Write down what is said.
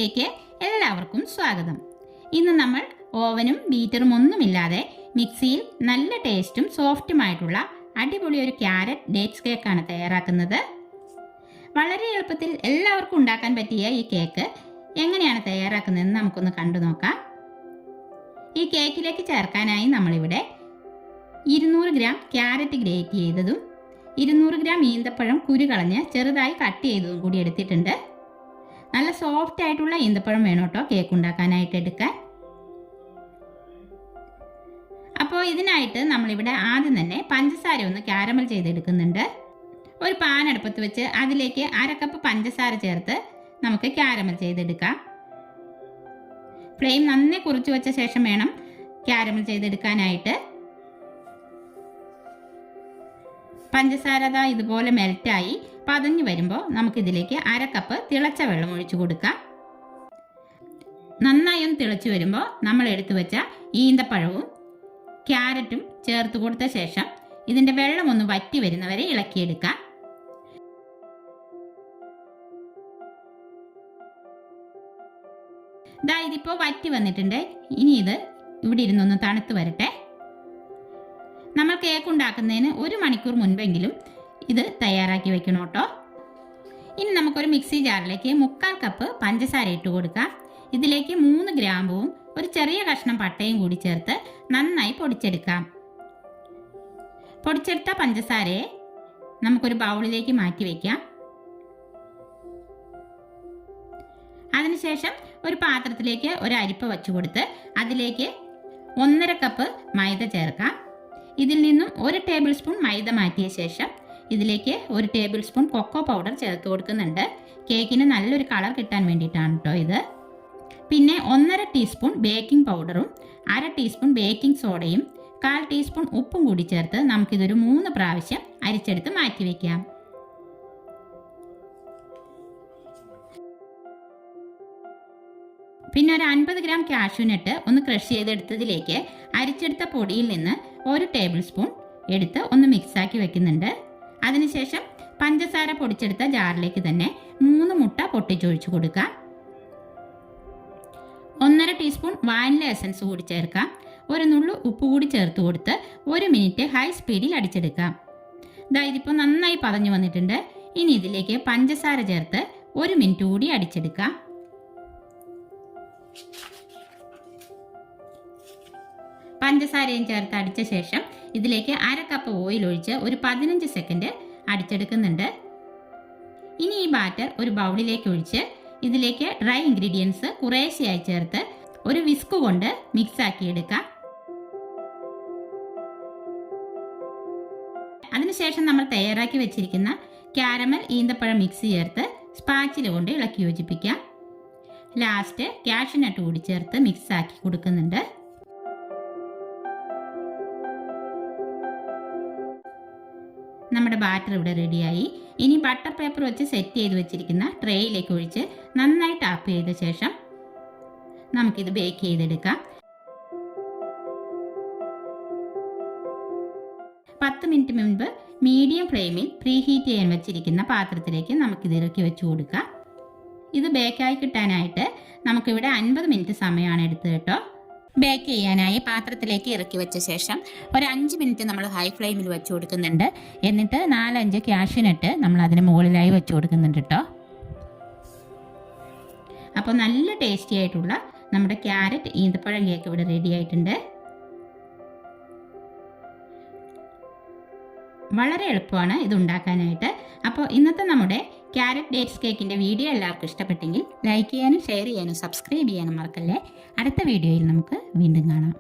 വീഡിയോയിലേക്ക് എല്ലാവർക്കും സ്വാഗതം. ഇന്ന് നമ്മൾ ഓവനും ബീറ്ററും ഒന്നുമില്ലാതെ മിക്സിയിൽ നല്ല ടേസ്റ്റും സോഫ്റ്റുമായിട്ടുള്ള അടിപൊളി ഒരു ക്യാരറ്റ് ഡേറ്റ്സ് കേക്കാണ് തയ്യാറാക്കുന്നത്. വളരെ എളുപ്പത്തിൽ എല്ലാവർക്കും ഉണ്ടാക്കാൻ പറ്റിയ ഈ കേക്ക് എങ്ങനെയാണ് തയ്യാറാക്കുന്നതെന്ന് നമുക്കൊന്ന് കണ്ടു നോക്കാം. ഈ കേക്കിലേക്ക് ചേർക്കാനായി നമ്മളിവിടെ 200 ഗ്രാം ക്യാരറ്റ് ഗ്രേറ്റ് ചെയ്തതും 200 ഗ്രാം ഈന്തപ്പഴം കുരു കളഞ്ഞ് ചെറുതായി കട്ട് ചെയ്തതും കൂടി എടുത്തിട്ടുണ്ട്. നല്ല സോഫ്റ്റ് ആയിട്ടുള്ള ഈന്തപ്പഴം വേണം കേട്ടോ കേക്ക് ഉണ്ടാക്കാനായിട്ട് എടുക്കാൻ. അപ്പോൾ ഇതിനായിട്ട് നമ്മളിവിടെ ആദ്യം തന്നെ പഞ്ചസാര ഒന്ന് കാരമൽ ചെയ്തെടുക്കുന്നുണ്ട്. ഒരു പാൻ അടുപ്പത്ത് വെച്ച് അതിലേക്ക് 1/2 കപ്പ് പഞ്ചസാര ചേർത്ത് നമുക്ക് കാരമൽ ചെയ്തെടുക്കാം. ഫ്ലെയിം നന്നായി കുറച്ച് വെച്ച ശേഷം വേണം കാരമൽ ചെയ്തെടുക്കാനായിട്ട്. പഞ്ചസാര ഇതുപോലെ മെൽറ്റായി പതഞ്ഞു വരുമ്പോൾ നമുക്കിതിലേക്ക് 1/2 കപ്പ് തിളച്ച വെള്ളം ഒഴിച്ചു കൊടുക്കാം. നന്നായി ഒന്ന് തിളച്ചു വരുമ്പോൾ നമ്മൾ എടുത്തു വെച്ച ഈന്തപ്പഴവും ക്യാരറ്റും ചേർത്ത് കൊടുത്ത ശേഷം ഇതിൻ്റെ വെള്ളം ഒന്ന് വറ്റി വരുന്നവരെ ഇളക്കിയെടുക്കാം. ഇതിപ്പോൾ വറ്റി വന്നിട്ടുണ്ട്. ഇനി ഇത് ഇവിടെ ഇരുന്നൊന്ന് തണുത്ത് വരട്ടെ. നമ്മൾ കേക്ക് ഉണ്ടാക്കുന്നതിന് 1 മണിക്കൂർ മുൻപെങ്കിലും ഇത് തയ്യാറാക്കി വെക്കണം കേട്ടോ. ഇനി നമുക്കൊരു മിക്സി ജാറിലേക്ക് 1/4 കപ്പ് പഞ്ചസാര ഇട്ട് കൊടുക്കാം. ഇതിലേക്ക് 3 ഗ്രാമ്പുവും ഒരു ചെറിയ കഷ്ണം പട്ടയും കൂടി ചേർത്ത് നന്നായി പൊടിച്ചെടുക്കാം. പൊടിച്ചെടുത്ത പഞ്ചസാരയെ നമുക്കൊരു ബൗളിലേക്ക് മാറ്റി വയ്ക്കാം. അതിനുശേഷം ഒരു പാത്രത്തിലേക്ക് ഒരു അരിപ്പ വെച്ച് കൊടുത്ത് അതിലേക്ക് 1/2 കപ്പ് മൈദ ചേർക്കാം. ഇതിൽ നിന്നും 1 ടേബിൾ സ്പൂൺ മൈദ മാറ്റിയ ശേഷം ഇതിലേക്ക് 1 ടേബിൾ സ്പൂൺ കൊക്കോ പൗഡർ ചേർത്ത് കൊടുക്കുന്നുണ്ട്. കേക്കിന് നല്ലൊരു കളർ കിട്ടാൻ വേണ്ടിയിട്ടാണ് കേട്ടോ ഇത്. പിന്നെ 1/2 ടീസ്പൂൺ ബേക്കിംഗ് പൗഡറും 1/2 ടീസ്പൂൺ ബേക്കിംഗ് സോഡയും 1/4 ടീസ്പൂൺ ഉപ്പും കൂടി ചേർത്ത് നമുക്കിതൊരു 3 പ്രാവശ്യം അരിച്ചെടുത്ത് മാറ്റി വയ്ക്കാം. പിന്നെ ഒരു 50 ഗ്രാം കാഷ്യൂനട്ട് ഒന്ന് ക്രഷ് ചെയ്തെടുത്തതിലേക്ക് അരിച്ചെടുത്ത പൊടിയിൽ നിന്ന് 1 ടേബിൾ സ്പൂൺ എടുത്ത് ഒന്ന് മിക്സാക്കി വെക്കുന്നുണ്ട്. അതിനുശേഷം പഞ്ചസാര പൊടിച്ചെടുത്ത ജാറിലേക്ക് തന്നെ 3 മുട്ട പൊട്ടിച്ചൊഴിച്ചു കൊടുക്കാം. 1/2 ടീസ്പൂൺ വാനില എസൻസ് കൂടി ചേർക്കാം. ഒരു നുള്ളു ഉപ്പ് കൂടി ചേർത്ത് കൊടുത്ത് 1 മിനിറ്റ് ഹൈ സ്പീഡിൽ അടിച്ചെടുക്കാം. ഇതിപ്പോൾ നന്നായി പതഞ്ഞു വന്നിട്ടുണ്ട്. ഇനി ഇതിലേക്ക് പഞ്ചസാര ചേർത്ത് 1 മിനിറ്റ് കൂടി അടിച്ചെടുക്കാം. പഞ്ചസാരയും ചേർത്ത് അടിച്ച ശേഷം ഇതിലേക്ക് 1/2 കപ്പ് ഓയിൽ ഒഴിച്ച് ഒരു 15 സെക്കൻഡ് അടിച്ചെടുക്കുന്നുണ്ട്. ഇനി ഈ ബാറ്റർ ഒരു ബൗളിലേക്ക് ഒഴിച്ച് ഇതിലേക്ക് ഡ്രൈ ഇൻഗ്രീഡിയൻസ് കുറേശ്ശെയായി ചേർത്ത് ഒരു വിസ്ക് കൊണ്ട് മിക്സ് ആക്കിയെടുക്കാം. അതിനുശേഷം നമ്മൾ തയ്യാറാക്കി വെച്ചിരിക്കുന്ന കാരമൽ ഈന്തപ്പഴം മിക്സ് ചേർത്ത് സ്പാച്ചില കൊണ്ട് ഇളക്കി യോജിപ്പിക്കാം. ലാസ്റ്റ് കാഷ്യൂനട്ട് കൂടി ചേർത്ത് മിക്സ് ആക്കി കൊടുക്കുന്നുണ്ട്. നമ്മുടെ ബാറ്റർ ഇവിടെ റെഡിയായി. ഇനി ബട്ടർ പേപ്പർ വെച്ച് സെറ്റ് ചെയ്ത് വെച്ചിരിക്കുന്ന ട്രേയിലേക്ക് ഒഴിച്ച് നന്നായി ടാപ്പ് ചെയ്ത ശേഷം നമുക്കിത് ബേക്ക് ചെയ്തെടുക്കാം. 10 മിനിറ്റ് മുൻപ് മീഡിയം ഫ്ലെയിമിൽ പ്രീ ഹീറ്റ് ചെയ്യാൻ വെച്ചിരിക്കുന്ന പാത്രത്തിലേക്ക് നമുക്കിത് ഇറക്കി വെച്ച് കൊടുക്കാം. ഇത് ബേക്കായി കിട്ടാനായിട്ട് നമുക്കിവിടെ 50 മിനിറ്റ് സമയമാണ് എടുത്തത് കേട്ടോ. ബേക്ക് ചെയ്യാനായി പാത്രത്തിലേക്ക് ഇറക്കി വെച്ച ശേഷം ഒരു 5 മിനിറ്റ് നമ്മൾ ഹൈ ഫ്ലെയിമിൽ വെച്ച് കൊടുക്കുന്നുണ്ട്. എന്നിട്ട് 4-5 കാഷ്യൂനട്ട് നമ്മൾ അതിന് മുകളിലായി വെച്ച് കൊടുക്കുന്നുണ്ട് കേട്ടോ. അപ്പോൾ നല്ല ടേസ്റ്റി ആയിട്ടുള്ള നമ്മുടെ ക്യാരറ്റ് ഈന്തപ്പഴം കേക്ക് ഇവിടെ റെഡി ആയിട്ടുണ്ട്. വളരെ എളുപ്പമാണ് ഇത് ഉണ്ടാക്കാനായിട്ട്. അപ്പോൾ ഇന്നത്തെ നമ്മുടെ ക്യാരറ്റ് ഡേറ്റ്സ് കേക്കിൻ്റെ വീഡിയോ എല്ലാവർക്കും ഇഷ്ടപ്പെട്ടെങ്കിൽ ലൈക്ക് ചെയ്യാനും ഷെയർ ചെയ്യാനും സബ്സ്ക്രൈബ് ചെയ്യാനും മറക്കല്ലേ. അടുത്ത വീഡിയോയിൽ നമുക്ക് വീണ്ടും കാണാം.